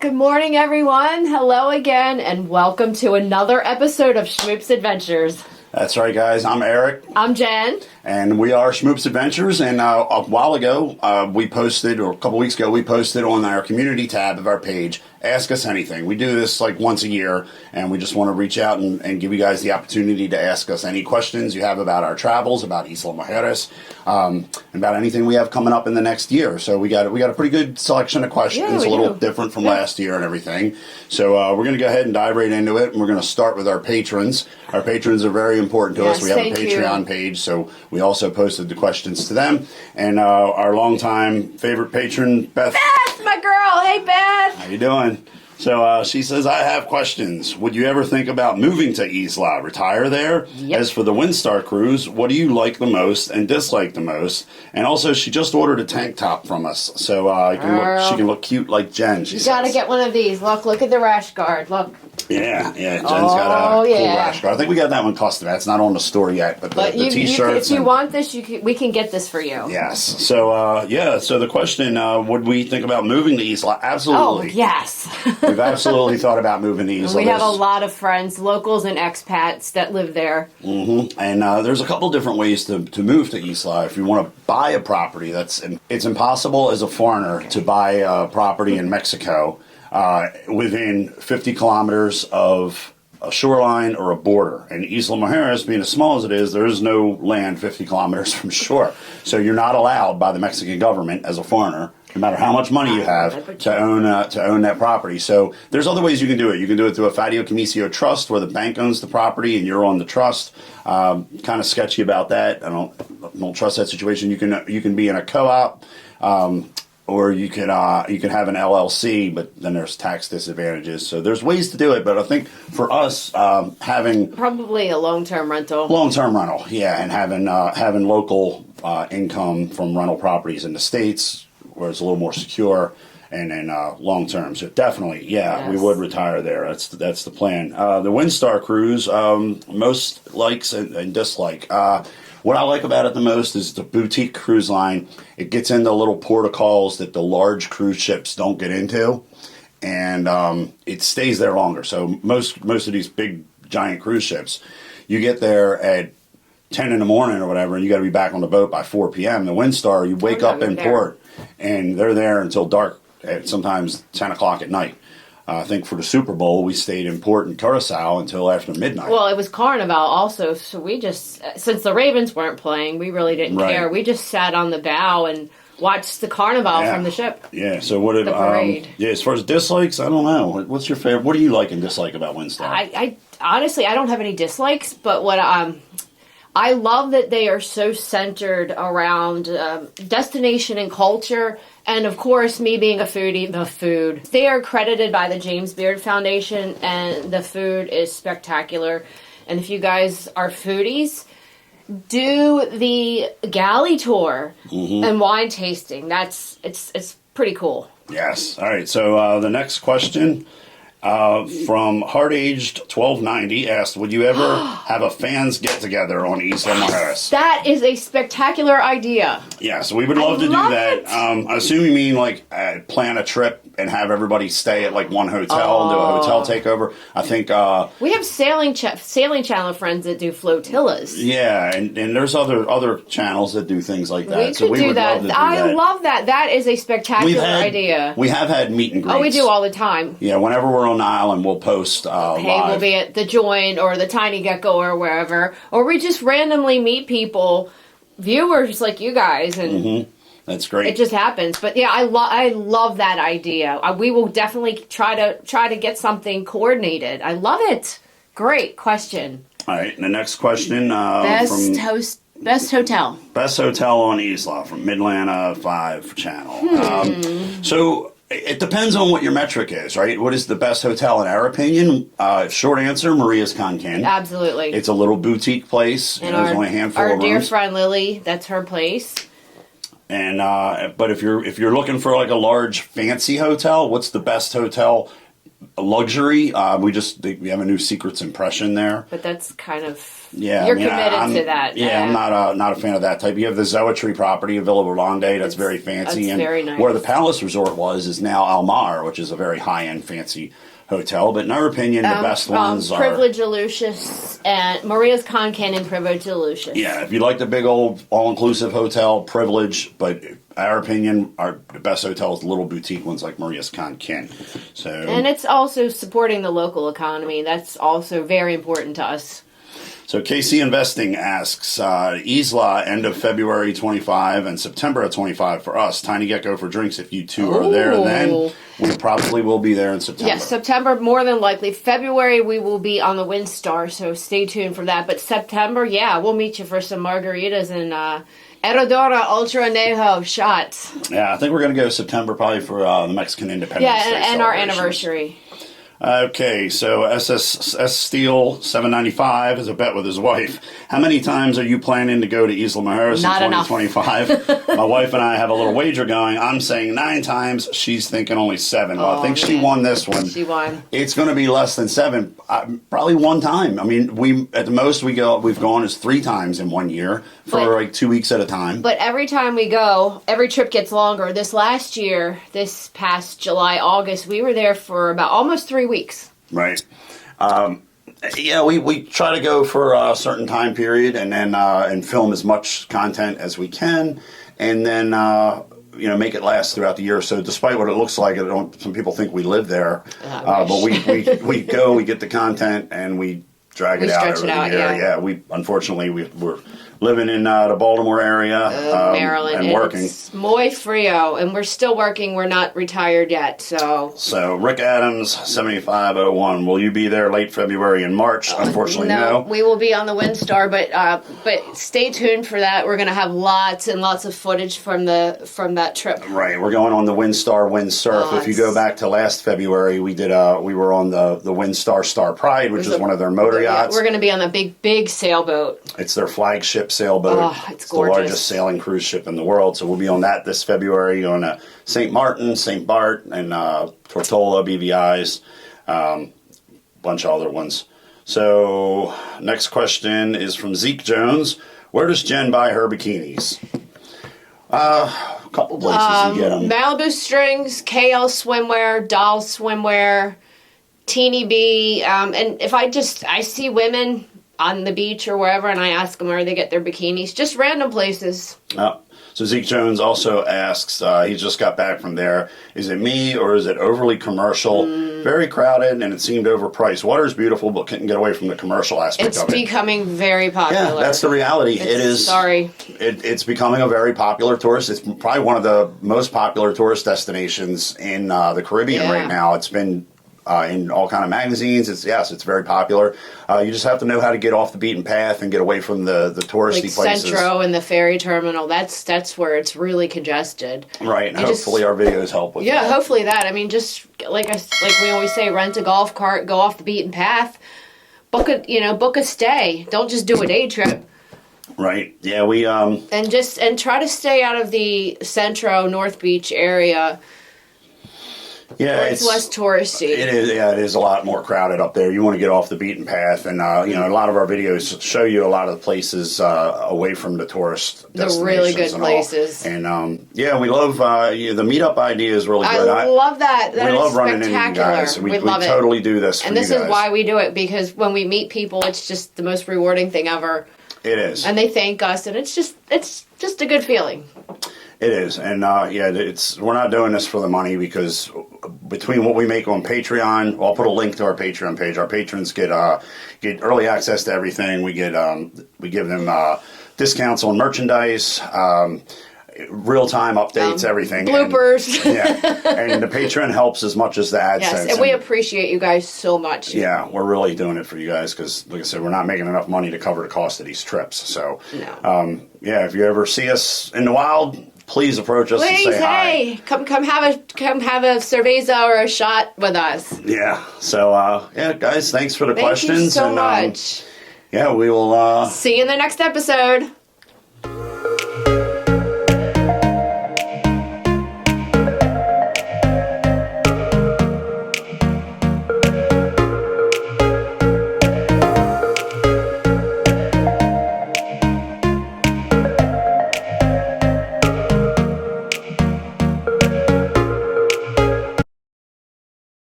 Good morning, everyone. Hello again, and welcome to another episode of Schmoops Adventures. That's right, guys. I'm Eric. I'm Jen. And we are Schmoops Adventures. And a while ago, we posted, or a couple weeks ago, we posted on our community tab of our page, Ask Us Anything. We do this like once a year, and we just want to reach out and give you guys the opportunity to ask us any questions you have about our travels, about Isla Mujeres, about anything we have coming up in the next year. So we got a pretty good selection of questions, a little different from last year and everything. So we're going to go ahead and dive right into it, and we're going to start with our patrons. Our patrons are very important to us. We have a Patreon page, so we also posted the questions to them. And our longtime favorite patron, Beth. Beth, my girl. Hey, Beth. How you doing? So she says, I have questions. Would you ever think about moving to Isla? Retire there? Yep. As for the Windstar cruise, what do you like the most and dislike the most? And also, she just ordered a tank top from us. So she can look cute like Jen, she says. You got to get one of these. Look at the rash guard. Look. Yeah. Jen's got a cool rash guard. I think we got that one custom. That's not on the store yet, but the T-shirts. If you want this, we can get this for you. Yes. So, so the question, would we think about moving to Isla? Absolutely. Oh, yes. We've absolutely thought about moving to Isla. We have a lot of friends, locals and expats that live there. Mm-hmm. And there's a couple different ways to move to Isla. If you want to buy a property, it's impossible as a foreigner to buy a property in Mexico within 50 kilometers of a shoreline or a border. And Isla Mujeres, being as small as it is, there is no land 50 kilometers from shore. So you're not allowed by the Mexican government as a foreigner, no matter how much money you have, to own that property. So there's other ways you can do it. You can do it through a Fideicomiso trust, where the bank owns the property and you're on the trust. Kind of sketchy about that. I don't trust that situation. You can be in a co-op, or you can have an LLC, but then there's tax disadvantages. So there's ways to do it, but I think for us, having probably a long-term rental, yeah, and having local income from rental properties in the States, where it's a little more secure, and then long term. So definitely, we would retire there. That's the plan. The Windstar cruise, most likes and dislike. What I like about it the most is the boutique cruise line. It gets into little protocols that the large cruise ships don't get into, and it stays there longer. So most of these big giant cruise ships, you get there at 10 in the morning or whatever, and you got to be back on the boat by 4 p.m. The Windstar, you wake up in port, and they're there until dark, at sometimes 10 o'clock at night. I think for the Super Bowl, we stayed in port in Curacao until after midnight. Well, it was Carnival also, so we just, since the Ravens weren't playing, we really didn't care. We just sat on the bow and watched the Carnival from the ship. Yeah, so what did, the parade. As far as dislikes, I don't know. What's your favorite? What do you like and dislike about Windstar? I honestly, I don't have any dislikes, but what I love that they are so centered around destination and culture, and of course, me being a foodie, the food. They are credited by the James Beard Foundation, and the food is spectacular. And if you guys are foodies, do the galley tour and wine tasting. It's pretty cool. Yes. All right. So the next question. From Heart-Aged 1290 asked, would you ever have a fans get-together on Isla Mujeres? That is a spectacular idea. Yeah, so we would love to do that. I assume you mean plan a trip and have everybody stay at one hotel and do a hotel takeover. I think we have sailing channel friends that do flotillas. Yeah, and there's other channels that do things like that. We would love to do that. I love that. That is a spectacular idea. We have had meet and greets. Oh, we do all the time. Yeah, whenever we're on the island, we'll post live. We'll be at the Joint or the Tiny Gecko or wherever, or we just randomly meet people, viewers like you guys, and that's great. It just happens. But yeah, I love that idea. We will definitely try to get something coordinated. I love it. Great question. All right, and the next question Best hotel. Best hotel on Isla from Midlanta 5 channel. So it depends on what your metric is, right? What is the best hotel in our opinion? Short answer, Maria's Concan. Absolutely. It's a little boutique place. And there's only a handful of rooms. Our dear friend Lily, that's her place. And but if you're looking for a large fancy hotel, what's the best hotel luxury. We have a new Secrets impression there. But that's kind of... Yeah, You're committed to that. Yeah, I'm not a fan of that type. You have the Zoetry property of Villa Rolande. That's very fancy. That's very nice. Where the Palace Resort was is now Almar, which is a very high-end, fancy hotel. But in our opinion, the best ones are... Privilege Lucius and Maria's Concan and Privilege Lucius. Yeah, if you like the big old all-inclusive hotel, Privilege, but in our opinion, the best hotel is the little boutique ones like Maria's Concan. So, and it's also supporting the local economy. That's also very important to us. So KC Investing asks, Isla, end of February 25 and September of 25 for us. Tiny Gecko for drinks. If you two are there then, we probably will be there in September. Yes, September more than likely. February we will be on the WinStar, so stay tuned for that. But September, yeah, we'll meet you for some margaritas and Herradura Ultra Añejo shots. Yeah, I think we're going to go September probably for the Mexican Independence Day and our anniversary. Okay, so SS Steel 795 is a bet with his wife. How many times are you planning to go to Isla Mujeres in 2025? My wife and I have a little wager going. I'm saying 9 times. She's thinking only 7. Well, I think she won this one. She won. It's going to be less than 7. Probably 1 time. I mean, at the most we've gone is 3 times in 1 year for like 2 weeks at a time. But every time we go, every trip gets longer. This past July, August, we were there for about almost 3 weeks. Right. Yeah, we try to go for a certain time period and then and film as much content as we can, and then make it last throughout the year. So despite what it looks like, some people think we live there, but we go, we get the content, and we drag it out over the year. Yeah, we're living in the Baltimore area, Maryland, and working. It's muy frío, and we're still working. We're not retired yet, so. So Rick Adams, 7501. Will you be there late February and March? Unfortunately, no. We will be on the WinStar, but stay tuned for that. We're going to have lots and lots of footage from that trip. Right, we're going on the WinStar Windsurf. If you go back to last February, we were on the WinStar Star Pride, which is one of their motor yachts. We're going to be on the big sailboat. It's their flagship sailboat. It's gorgeous. The largest sailing cruise ship in the world. So we'll be on that this February on St. Martin, St. Bart, and Tortola, BVI's, bunch of other ones. So next question is from Zeke Jones. Where does Jen buy her bikinis? A couple places you get them. Malibu Strings, KL Swimwear, Doll Swimwear, Teeny B, and if I see women on the beach or wherever, and I ask them where they get their bikinis. Just random places. So Zeke Jones also asks, he just got back from there, is it me or is it overly commercial? Very crowded and it seemed overpriced. Water is beautiful but couldn't get away from the commercial aspect of it. It's becoming very popular. Yeah, that's the reality. Sorry. It's becoming a very popular tourist. It's probably one of the most popular tourist destinations in the Caribbean right now. It's been in all kind of magazines. It's very popular. You just have to know how to get off the beaten path and get away from the touristy places. Centro and the ferry terminal. That's where it's really congested. Right, and hopefully our videos help with that. Yeah, hopefully that. I mean, just like we always say, rent a golf cart, go off the beaten path, book a stay. Don't just do a day trip. Right. Yeah, we and try to stay out of the Centro North Beach area. Yeah, it's less touristy. It is. Yeah, it is a lot more crowded up there. You want to get off the beaten path, and a lot of our videos show you a lot of the places away from the tourist destinations. The really good places. And we love the meetup idea is really good. I love that. We love running into you guys. We love it. Totally do this, and this is why we do it, because when we meet people, it's just the most rewarding thing ever. It is, and they thank us, and it's just a good feeling. It is, and we're not doing this for the money, because between what we make on Patreon, I'll put a link to our Patreon page. Our patrons get early access to everything. We give them discounts on merchandise, real time updates, everything, bloopers. And the Patreon helps as much as the AdSense. Yes, and we appreciate you guys so much. Yeah, we're really doing it for you guys because, like I said, we're not making enough money to cover the cost of these trips. So, if you ever see us in the wild, please approach us and say hi. Come have a cerveza or a shot with us. Yeah. So guys, thanks for the questions. Thank you so much. We will see you in the next episode.